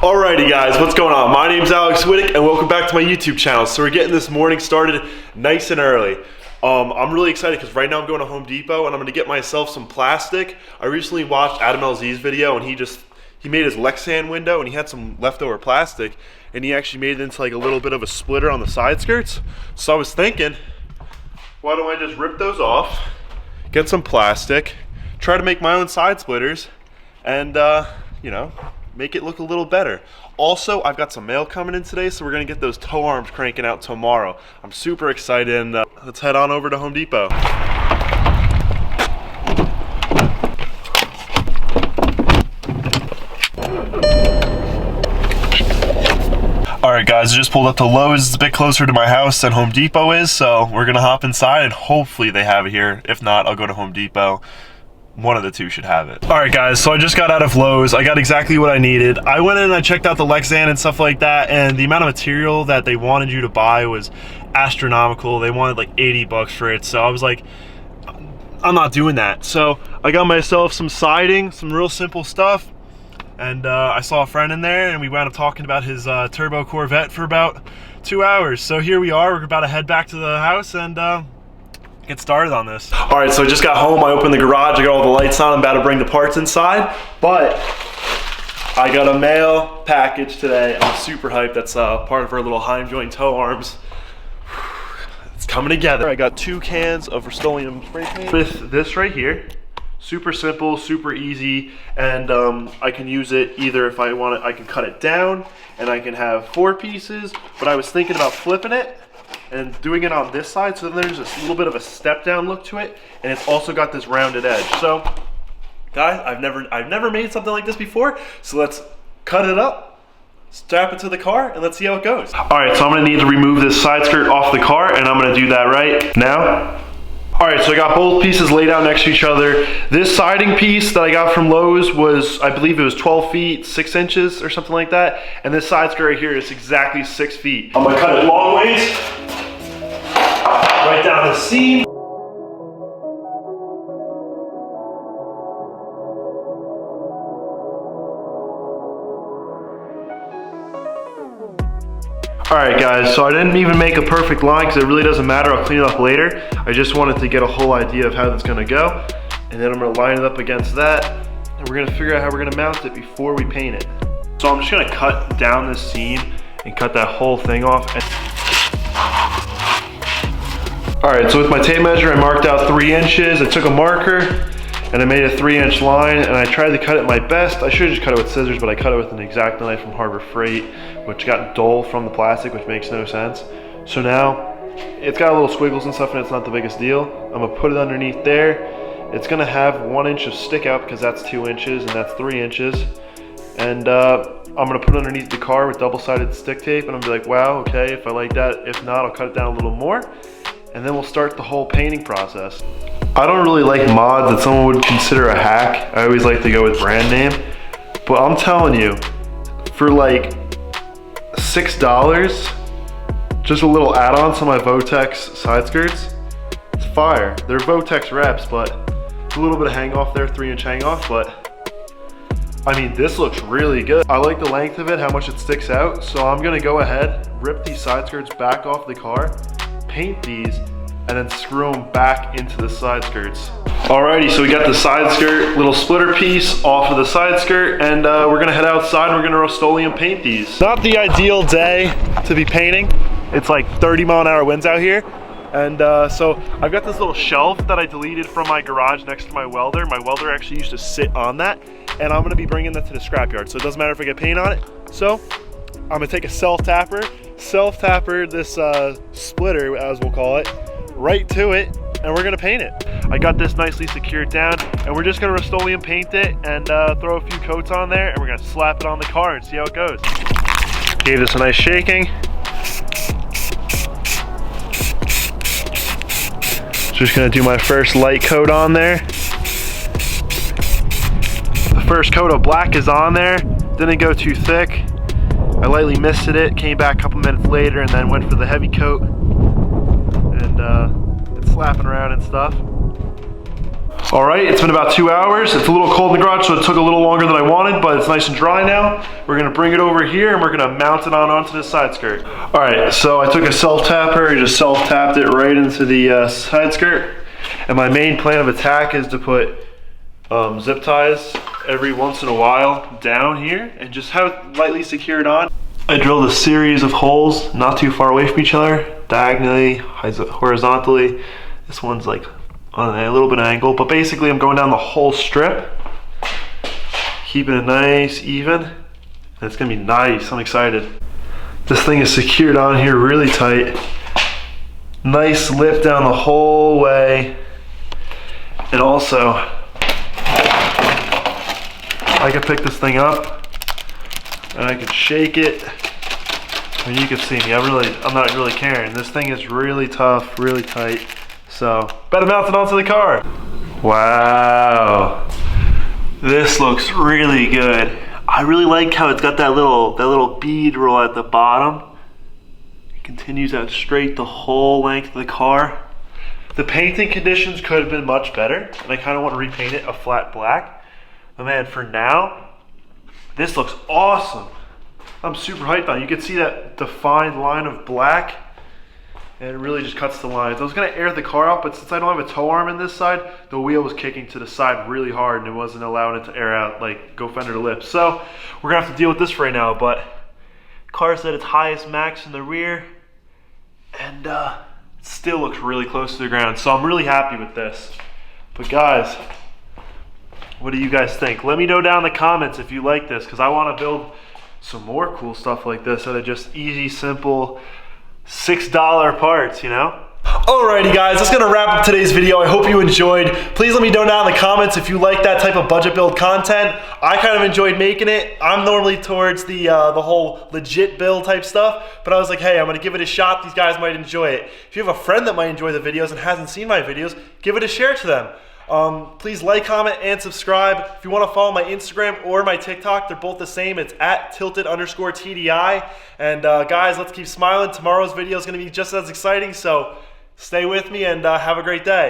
Alrighty guys, what's going on? My name's Alex Wittick and welcome back to my YouTube channel. So we're getting this morning started nice and early. I'm really excited because right now I'm going to Home Depot and I'm going to get myself some plastic. I recently watched Adam LZ's video and he made his Lexan window and he had some leftover plastic and he actually made it into like a little bit of a splitter on the side skirts. So I was thinking, why don't I just rip those off, get some plastic, try to make my own side splitters, and you know, make it look a little better. Also, I've got some mail coming in today, so we're gonna get those tow arms cranking out tomorrow. I'm super excited, and let's head on over to Home Depot. Alright guys, I just pulled up to Lowe's. It's a bit closer to my house than Home Depot is, so we're gonna hop inside and hopefully they have it here. If not, I'll go to Home Depot. One of the two should have it. Alright guys, so I just got out of Lowe's. I got exactly what I needed. I went in and I checked out the Lexan and stuff like that, and the amount of material that they wanted you to buy was astronomical. They wanted like 80 bucks for it, so I was like, I'm not doing that. So I got myself some siding, some real simple stuff, and I saw a friend in there and we wound up talking about his turbo Corvette for about 2 hours. So here we are, we're about to head back to the house and get started on this. All right, so I just got home, I opened the garage, I got all the lights on, I'm about to bring the parts inside, but I got a mail package today. I'm super hyped. That's part of our little Heim joint tow arms. It's coming together. I got 2 cans of Rust-Oleum spray paint with this right here. Super simple, super easy, and I can use it either if I want it, I can cut it down and I can have 4 pieces, but I was thinking about flipping it and doing it on this side, so then there's a little bit of a step down look to it, and it's also got this rounded edge. So guys, I've never made something like this before, so let's cut it up, strap it to the car, and let's see how it goes. All right, so I'm gonna need to remove this side skirt off the car, and I'm gonna do that right now. All right, so I got both pieces laid out next to each other. This siding piece that I got from Lowe's was, I believe it was 12 feet, 6 inches or something like that. And this side skirt right here is exactly 6 feet. I'm gonna cut it long ways, right down the seam. Alright guys, so I didn't even make a perfect line because it really doesn't matter, I'll clean it up later. I just wanted to get a whole idea of how that's gonna go. And then I'm gonna line it up against that, and we're gonna figure out how we're gonna mount it before we paint it. So I'm just gonna cut down this seam and cut that whole thing off. Alright, so with my tape measure, I marked out 3 inches. I took a marker and I made a 3-inch line, and I tried to cut it my best. I should have just cut it with scissors, but I cut it with an X-Acto knife from Harbor Freight, which got dull from the plastic, which makes no sense. So now, it's got little squiggles and stuff, and it's not the biggest deal. I'm gonna put it underneath there. It's gonna have 1 inch of stick out because that's 2 inches, and that's 3 inches. And I'm gonna put it underneath the car with double-sided stick tape, and I'm gonna be like, wow, okay, if I like that. If not, I'll cut it down a little more, and then we'll start the whole painting process. I don't really like mods that someone would consider a hack. I always like to go with brand name. But I'm telling you, for like $6, just a little add-on to my Votex side skirts, it's fire. They're Votex reps, but a little bit of hang off there, 3-inch hang off, but I mean, this looks really good. I like the length of it, how much it sticks out. So I'm gonna go ahead, rip these side skirts back off the car, paint these, and then screw them back into the side skirts. Alrighty, so we got the side skirt, little splitter piece off of the side skirt, and we're gonna head outside and we're gonna Rust-Oleum paint these. Not the ideal day to be painting. It's like 30-mile-an-hour winds out here. And so I've got this little shelf that I deleted from my garage next to my welder. My welder actually used to sit on that, and I'm gonna be bringing that to the scrapyard. So it doesn't matter if I get paint on it. So I'm gonna take a self-tapper this splitter, as we'll call it, right to it, and we're gonna paint it. I got this nicely secured down, and we're just gonna Rust-Oleum paint it and throw a few coats on there, and we're gonna slap it on the car and see how it goes. Gave this a nice shaking. Just gonna do my first light coat on there. The first coat of black is on there, didn't go too thick. I lightly misted it, came back a couple minutes later, and then went for the heavy coat. And it's slapping around and stuff. All right, it's been about 2 hours. It's a little cold in the garage, so it took a little longer than I wanted, but it's nice and dry now. We're gonna bring it over here and we're gonna mount it onto the side skirt. All right, so I took a self-tapper, I just self-tapped it right into the side skirt. And my main plan of attack is to put zip ties every once in a while down here and just have it lightly secured on. I drilled a series of holes not too far away from each other, diagonally, horizontally. This one's like on a little bit of angle, but basically I'm going down the whole strip, keeping it nice, even, and it's gonna be nice. I'm excited. This thing is secured on here really tight. Nice lift down the whole way, and also I can pick this thing up and I can shake it. I mean, you can see me, I'm not really caring. This thing is really tough, really tight. So, better mount it onto the car. Wow, this looks really good. I really like how it's got that little bead roll at the bottom. It continues out straight the whole length of the car. The painting conditions could have been much better, and I kind of want to repaint it a flat black. But man, for now, this looks awesome. I'm super hyped on it. You can see that defined line of black. And it really just cuts the lines. I was gonna air the car out, but since I don't have a tow arm in this side, the wheel was kicking to the side really hard and it wasn't allowing it to air out, like go fender to lip. So we're gonna have to deal with this for right now, but car's at its highest max in the rear, and it still looks really close to the ground. So I'm really happy with this. But guys, what do you guys think? Let me know down in the comments if you like this, because I wanna build some more cool stuff like this out of just easy, simple, $6 parts, you know? Alrighty guys, that's gonna wrap up today's video. I hope you enjoyed. Please let me know down in the comments if you like that type of budget build content. I kind of enjoyed making it. I'm normally towards the whole legit build type stuff, but I was like, hey, I'm gonna give it a shot. These guys might enjoy it. If you have a friend that might enjoy the videos and hasn't seen my videos, give it a share to them. Please like, comment, and subscribe. If you want to follow my Instagram or my TikTok, they're both the same. It's at tilted_TDI. And guys, let's keep smiling. Tomorrow's video is going to be just as exciting, so stay with me and have a great day.